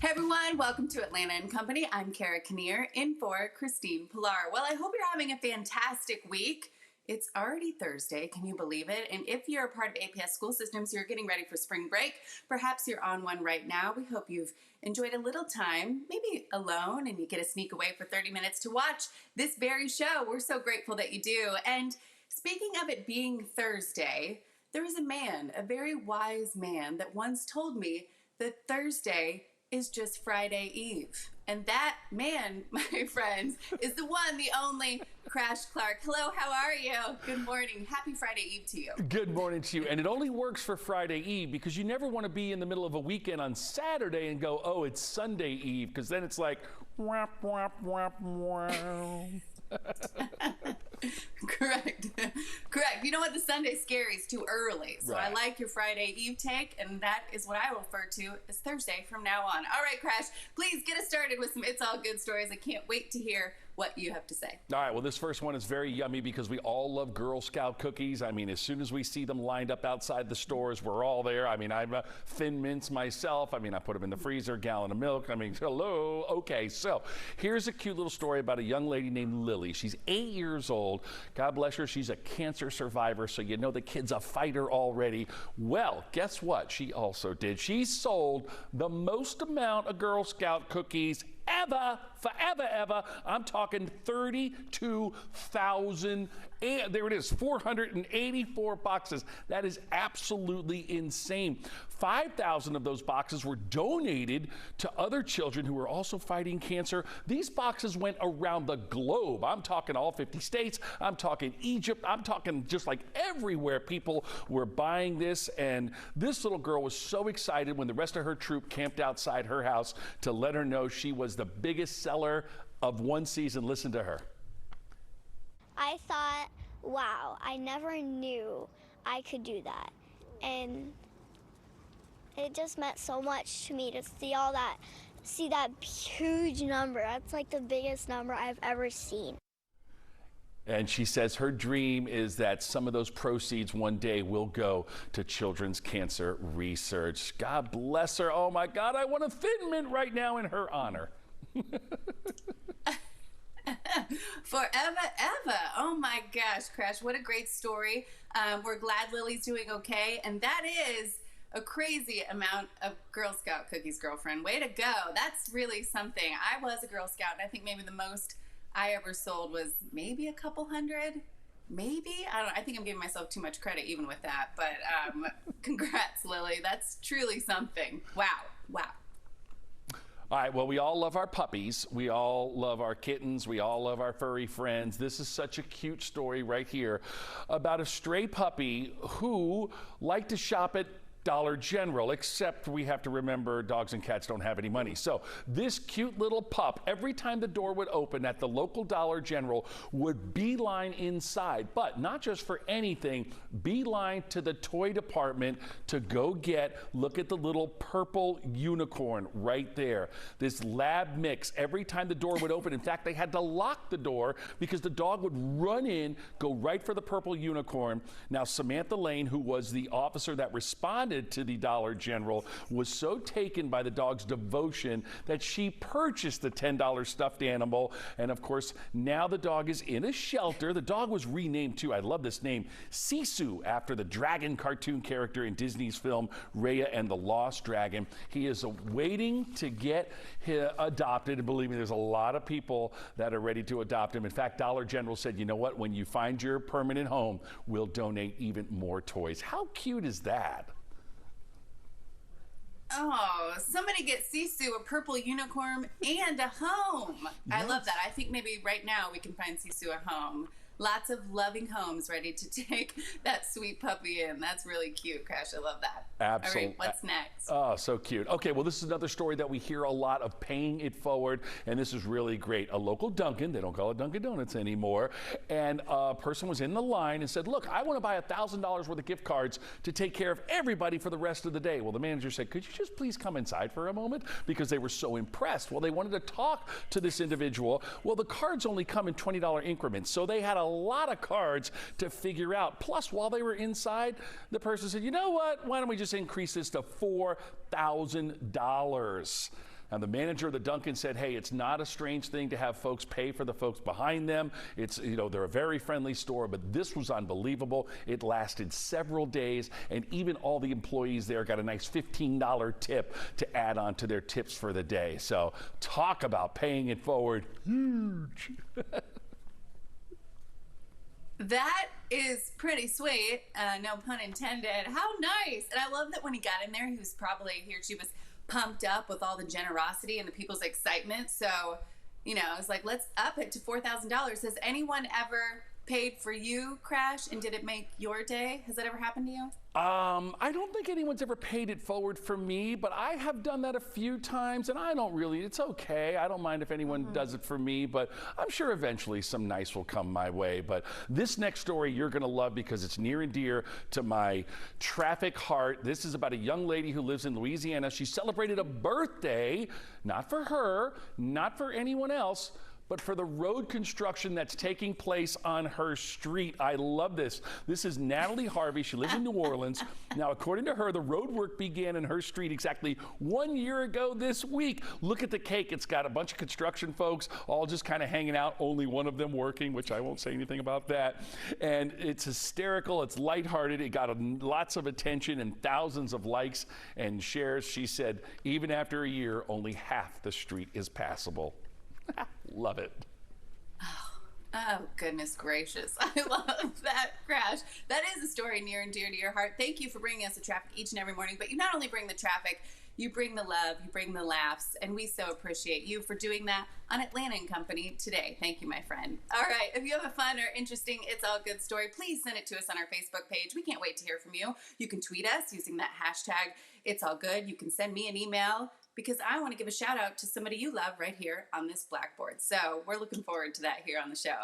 Hey everyone, welcome to Atlanta and Company. I'm Kara Kinnear in for Christine Pilar. Well, I hope you're having a fantastic week. It's already Thursday, can you believe it? And if you're a part of APS School Systems, you're getting ready for spring break. Perhaps you're on one right now. We hope you've enjoyed a little time, maybe alone, and you get to sneak away for 30 minutes to watch this very show. We're so grateful that you do. And speaking of it being Thursday, there is a man, a very wise man, that once told me that Thursday is just Friday Eve. And that man, my friends, is the one, the only Crash Clark. Hello, how are you? Good morning. Happy Friday Eve to you. Good morning to you. And it only works for Friday Eve because you never want to be in the middle of a weekend on Saturday and go, oh, it's Sunday Eve, because then it's like, whap, whap, whap, whap. Correct. Correct. You know what? The Sunday scary is too early. So Right. I like your Friday Eve take, and that is what I will refer to as Thursday from now on. All right, Crash, please get us started with some It's All Good stories. I can't wait to hear what you have to say. All right, well, this first one is very yummy because we all love Girl Scout cookies. I mean, as soon as we see them lined up outside the stores, we're all there. I mean, I'm a Thin Mints myself. I mean, I put them in the freezer, gallon of milk. I mean, hello. Okay, so here's a cute little story about a young lady named Lily. She's 8 years old. God bless her. She's a cancer survivor, so you know the kid's a fighter already. Well, guess what she also did? She sold the most amount of Girl Scout cookies ever, ever. I'm talking 32,000. There it is, 484 boxes. That is absolutely insane. 5,000 of those boxes were donated to other children who are also fighting cancer. These boxes went around the globe. I'm talking all 50 states. I'm talking Egypt. I'm talking just like everywhere people were buying this. And this little girl was so excited when the rest of her troop camped outside her house to let her know she was the biggest seller of one season. Listen to her. I thought, wow, I never knew I could do that. And it just meant so much to me to see that huge number. That's like the biggest number I've ever seen. And she says her dream is that some of those proceeds one day will go to children's cancer research. God bless her. Oh my God, I want a Thin Mint right now in her honor. Forever, ever. Oh my gosh, Crash, what a great story. We're glad Lily's doing okay. And that is a crazy amount of Girl Scout cookies, girlfriend. Way to go. That's really something. I was a Girl Scout, and I think maybe the most I ever sold was maybe a couple hundred. Maybe? I don't know. I think I'm giving myself too much credit even with that. But congrats, Lily. That's truly something. Wow. Wow. All right, well, we all love our puppies. We all love our kittens. We all love our furry friends. This is such a cute story right here about a stray puppy who liked to shop at Dollar General, except we have to remember dogs and cats don't have any money. So this cute little pup, every time the door would open at the local Dollar General, would beeline inside, but not just for anything, beeline to the toy department to go look at the little purple unicorn right there. This lab mix, every time the door would open, in fact, they had to lock the door because the dog would run in, go right for the purple unicorn. Now, Samantha Lane, who was the officer that responded to the Dollar General, was so taken by the dog's devotion that she purchased the $10 stuffed animal. And of course, now the dog is in a shelter. The dog was renamed too. I love this name, Sisu, after the dragon cartoon character in Disney's film Raya and the Lost Dragon. He is waiting to get adopted. And believe me, there's a lot of people that are ready to adopt him. In fact, Dollar General said, you know what? When you find your permanent home, we'll donate even more toys. How cute is that? Oh, somebody get Sisu a purple unicorn and a home. Yes. I love that. I think maybe right now we can find Sisu a home. Lots of loving homes ready to take that sweet puppy in. That's really cute, Crash. I love that. Absolutely. All right, what's next? Oh, so cute. Okay, well, this is another story that we hear a lot of, paying it forward, and this is really great. A local Dunkin', they don't call it Dunkin' Donuts anymore, and a person was in the line and said, look, I want to buy $1,000 worth of gift cards to take care of everybody for the rest of the day. Well, the manager said, could you just please come inside for a moment? Because they were so impressed. Well, they wanted to talk to this individual. Well, the cards only come in $20 increments, so they had a lot of cards to figure out. Plus, while they were inside, the person said, you know what? Why don't we just increase this to $4,000? Now, the manager of the Dunkin' said, hey, it's not a strange thing to have folks pay for the folks behind them. It's, they're a very friendly store, but this was unbelievable. It lasted several days, and even all the employees there got a nice $15 tip to add on to their tips for the day. So talk about paying it forward. Huge. That is pretty sweet. No pun intended. How nice. And I love that when he got in there, he or she was pumped up with all the generosity and the people's excitement. So, it's like, let's up it to $4,000. Has anyone ever paid for you, Crash, and did it make your day? Has that ever happened to you? I don't think anyone's ever paid it forward for me, but I have done that a few times, and it's okay. I don't mind if anyone does it for me, but I'm sure eventually some nice will come my way. But this next story you're going to love because it's near and dear to my traffic heart. This is about a young lady who lives in Louisiana. She celebrated a birthday, not for her, not for anyone else, but for the road construction that's taking place on her street. I love this. This is Natalie Harvey. She lives in New Orleans. Now, according to her, the road work began in her street exactly 1 year ago this week. Look at the cake. It's got a bunch of construction folks all just kind of hanging out, only one of them working, which I won't say anything about that. And it's hysterical. It's lighthearted. It got lots of attention and thousands of likes and shares. She said, even after a year, only half the street is passable. Love it. Oh, goodness gracious. I love that, Crash. That is a story near and dear to your heart. Thank you for bringing us the traffic each and every morning. But you not only bring the traffic, you bring the love, you bring the laughs, and we so appreciate you for doing that on Atlanta & Company today. Thank you, my friend. All right, if you have a fun or interesting It's All Good story, please send it to us on our Facebook page. We can't wait to hear from you. You can tweet us using that hashtag It's All Good. You can send me an email, because I want to give a shout out to somebody you love right here on this blackboard. So we're looking forward to that here on the show.